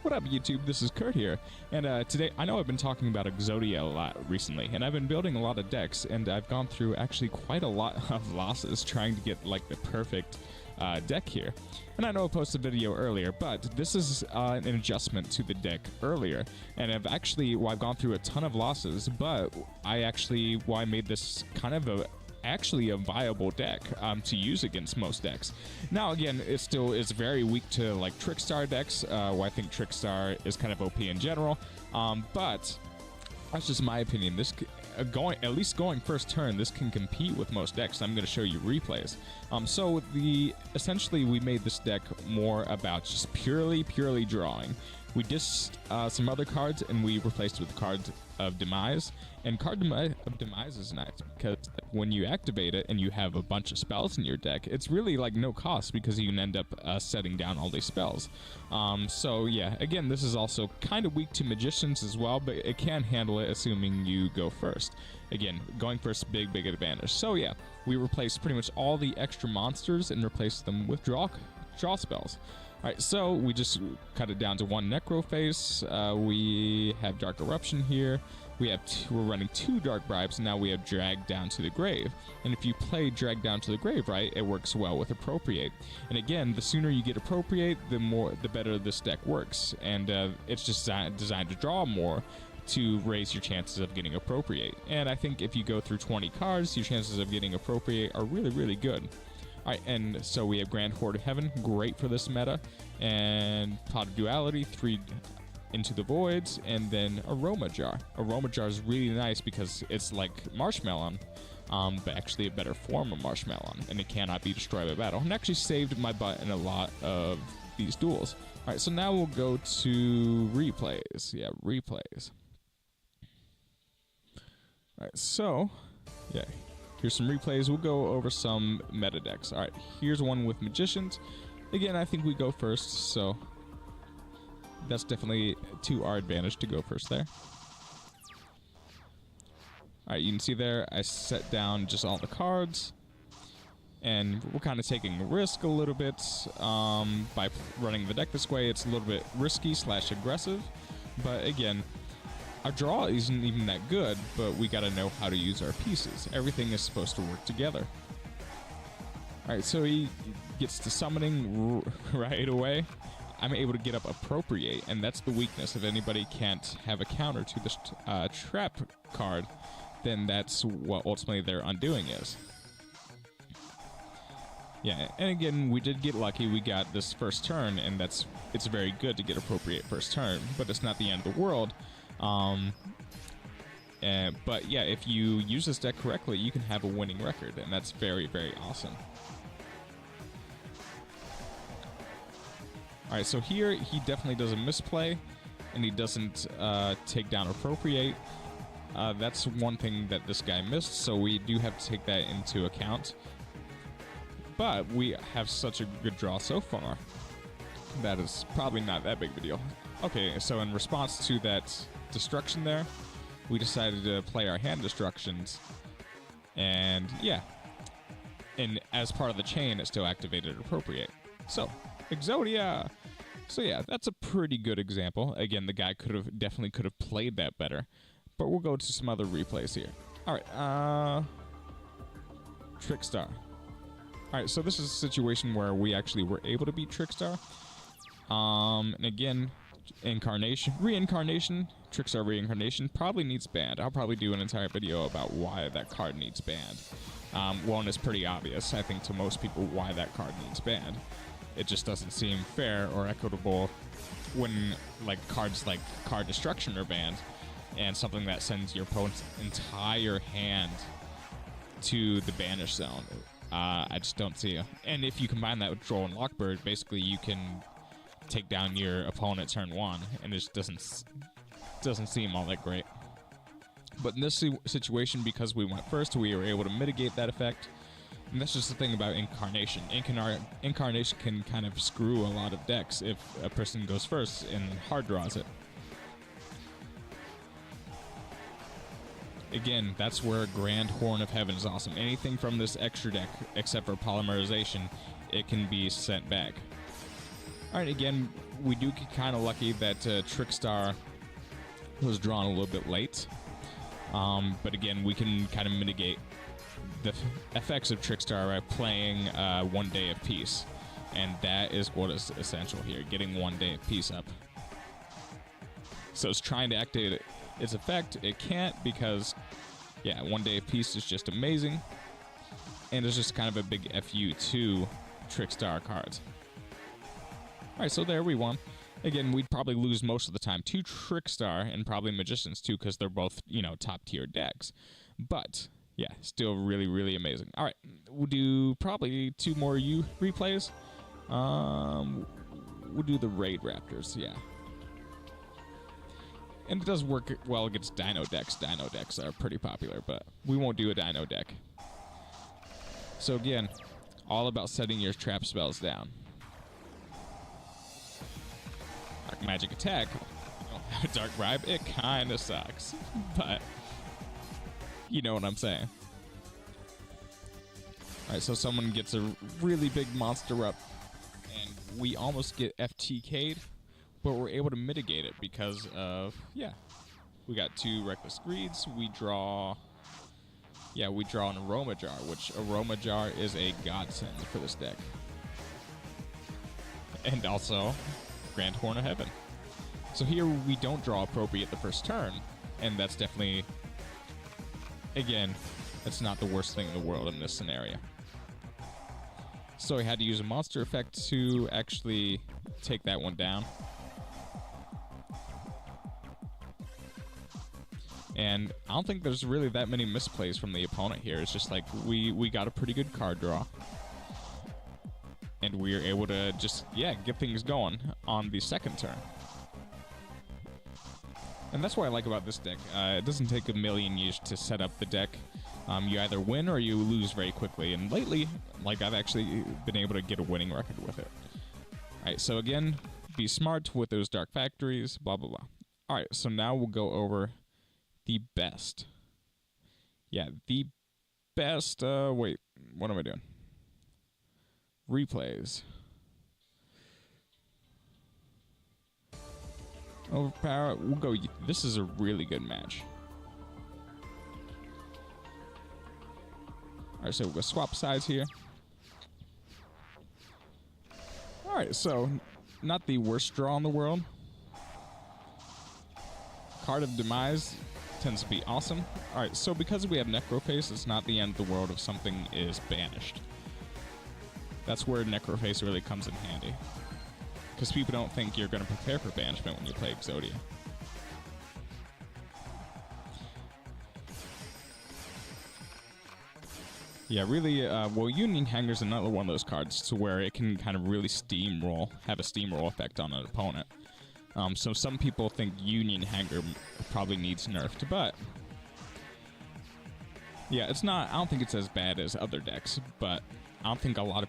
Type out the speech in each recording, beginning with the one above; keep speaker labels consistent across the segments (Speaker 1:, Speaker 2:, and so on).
Speaker 1: What up, YouTube? This is Kurt here, and today, I know I've been talking about Exodia a lot recently, and I've been building a lot of decks, and I've gone through actually quite a lot of losses trying to get, like, the perfect deck here. And I know I posted a video earlier, but this is an adjustment to the deck earlier, and I've gone through a ton of losses, but I made this kind of actually a viable deck to use against most decks. Now again, it still is very weak to like Trickstar decks. I think Trickstar is kind of OP in general, but that's just my opinion. This at least going first turn, this can compete with most decks. I'm going to show you replays. Essentially we made this deck more about just purely drawing. We dissed some other cards and we replaced it with cards of Demise. And Card of Demise is nice because when you activate it and you have a bunch of spells in your deck, it's really like no cost because you can end up setting down all these spells. So yeah, again, this is also kind of weak to Magicians as well, but it can handle it assuming you go first. Again, going first, big advantage. So yeah, we replaced pretty much all the extra monsters and replaced them with draw spells. Alright, so we just cut it down to one Necro Face. We have Dark Eruption here. We're running 2 Dark Bribes, and now we have Drag Down to the Grave. And if you play Drag Down to the Grave right, it works well with Appropriate. And again, the sooner you get Appropriate, the better this deck works. And it's just designed to draw more to raise your chances of getting Appropriate. And I think if you go through 20 cards, your chances of getting Appropriate are really good. Alright, and so we have Grand Horde of Heaven, great for this meta, and Pot of Duality, 3 Into the Voids, and then Aroma Jar. Aroma Jar is really nice because it's like Marshmallow, but actually a better form of Marshmallow, and it cannot be destroyed by battle. And actually saved my butt in a lot of these duels. Alright, so now we'll go to replays. Yeah, replays. Alright, so, yeah. Here's some replays. We'll go over some meta decks. Alright, here's one with Magicians. Again, I think we go first, so that's definitely to our advantage to go first there. Alright, you can see there, I set down just all the cards. And we're kind of taking a risk a little bit by running the deck this way. It's a little bit risky / aggressive. But again, our draw isn't even that good, but we gotta know how to use our pieces. Everything is supposed to work together. Alright, so he gets to summoning right away. I'm able to get up Appropriate, and that's the weakness. If anybody can't have a counter to this trap card, then that's what ultimately their undoing is. Yeah, and again, we did get lucky. We got this first turn, and it's very good to get Appropriate first turn, but it's not the end of the world. But yeah, if you use this deck correctly, you can have a winning record, and that's very awesome. Alright, so here he definitely does a misplay, and he doesn't take down Appropriate. That's one thing that this guy missed, so we do have to take that into account. But we have such a good draw so far that is probably not that big of a deal. Okay, so in response to that destruction there, we decided to play our hand destructions, and yeah, and as part of the chain, it still activated Appropriate. So, Exodia! So yeah, that's a pretty good example. Again, the guy definitely could have played that better, but we'll go to some other replays here. Alright, Trickstar. Alright, so this is a situation where we actually were able to beat Trickstar. And again, Reincarnation, Trickstar Reincarnation probably needs banned. I'll probably do an entire video about why that card needs banned. One is pretty obvious, I think, to most people why that card needs banned. It just doesn't seem fair or equitable when cards like Card Destruction are banned, and something that sends your opponent's entire hand to the banish zone. I just don't see it. And if you combine that with Droll and Lockbird, basically you can take down your opponent turn 1, and it just doesn't seem all that great. But in this situation, because we went first, we were able to mitigate that effect. And that's just the thing about Incarnation. Incarnation can kind of screw a lot of decks if a person goes first and hard draws it. Again, that's where Grand Horn of Heaven is awesome. Anything from this extra deck, except for Polymerization, it can be sent back. Alright, again, we do get kind of lucky that Trickstar was drawn a little bit late. But again, we can kind of mitigate the effects of Trickstar by playing 1 Day of Peace. And that is what is essential here, getting 1 Day of Peace up. So it's trying to activate its effect. It can't because, yeah, 1 Day of Peace is just amazing. And it's just kind of a big FU to Trickstar cards. Alright, so there we won. Again, we'd probably lose most of the time to Trickstar and probably Magicians too, because they're both, you know, top tier decks. But, yeah, still really, really amazing. Alright, we'll do probably 2 more replays. We'll do the Raid Raptors, yeah. And it does work well against Dino decks. Dino decks are pretty popular, but we won't do a Dino deck. So again, all about setting your trap spells down. Dark Magic Attack. You don't have a Dark Bribe. It kind of sucks, but you know what I'm saying. Alright, so someone gets a really big monster up, and we almost get FTK'd, but we're able to mitigate it because of, yeah, we got 2 Reckless Greeds. We draw, yeah, we draw an Aroma Jar, which Aroma Jar is a godsend for this deck. And also Grand Horn of Heaven. So here we don't draw Appropriate the first turn, and that's definitely, again, that's not the worst thing in the world in this scenario. So I had to use a monster effect to actually take that one down. And I don't think there's really that many misplays from the opponent here. It's just like we got a pretty good card draw. And we were able to just, yeah, get things going on the second turn. And that's what I like about this deck. It doesn't take a million years to set up the deck. You either win or you lose very quickly. And lately, like, I've actually been able to get a winning record with it. Alright, so again, be smart with those Dark Factories, blah, blah, blah. Alright, so now we'll go over the best. Yeah, the best, wait, what am I doing? Replays. Overpower, we'll go, this is a really good match. Alright, so we'll go swap sides here. Alright, so not the worst draw in the world. Card of Demise tends to be awesome. Alright, so because we have Necroface, it's not the end of the world if something is banished. That's where Necroface really comes in handy. Because people don't think you're going to prepare for banishment when you play Exodia. Yeah, really, well, Union Hanger's another one of those cards to where it can kind of really steamroll, have a steamroll effect on an opponent. So some people think Union Hanger probably needs nerfed, but yeah, it's not, I don't think it's as bad as other decks, but I don't think a lot of...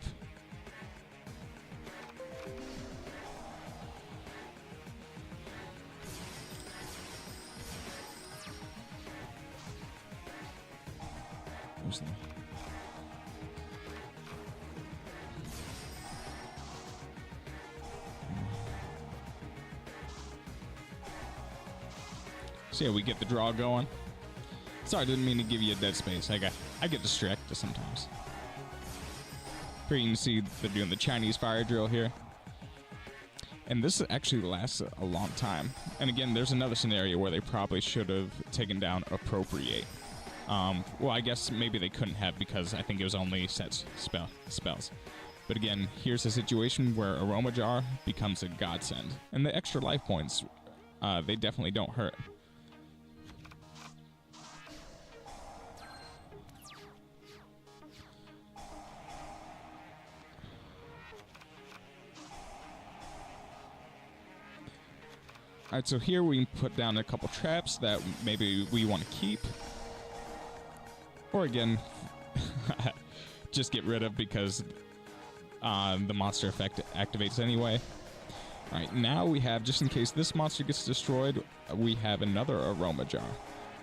Speaker 1: So yeah, we get the draw going. Sorry, I didn't mean to give you a dead space. I get distracted sometimes. Here you can see they're doing the Chinese fire drill here. And this actually lasts a long time. And again, there's another scenario where they probably should have taken down Appropriate. Well, I guess maybe they couldn't have because I think it was only set spells. But again, here's a situation where Aroma Jar becomes a godsend. And the extra life points, they definitely don't hurt. Alright, so here we can put down a couple traps that maybe we want to keep. Or again, just get rid of because the monster effect activates anyway. Alright, now we have, just in case this monster gets destroyed, we have another Aroma Jar.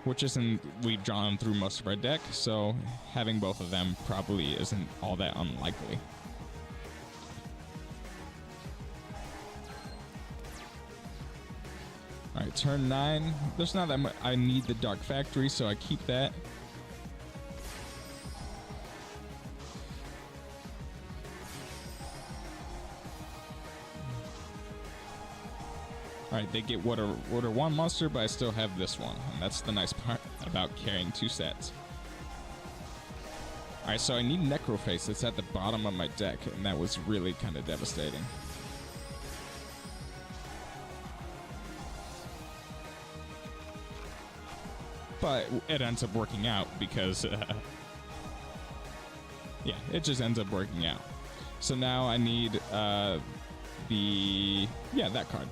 Speaker 1: Which isn't, we've drawn through most of our deck, so having both of them probably isn't all that unlikely. All right, turn 9. There's not that much. I need the Dark Factory, so I keep that. All right, they get order 1 monster, but I still have this one, and that's the nice part about carrying 2 sets. All right, so I need Necroface. It's at the bottom of my deck, and that was really kind of devastating. But it ends up working out because, yeah, it just ends up working out. So now I need that card.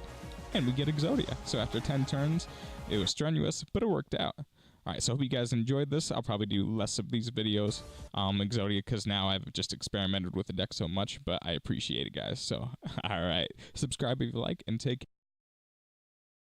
Speaker 1: And we get Exodia. So after 10 turns, it was strenuous, but it worked out. All right, so I hope you guys enjoyed this. I'll probably do less of these videos, Exodia, because now I've just experimented with the deck so much, but I appreciate it, guys. So, all right, subscribe if you like, and take care.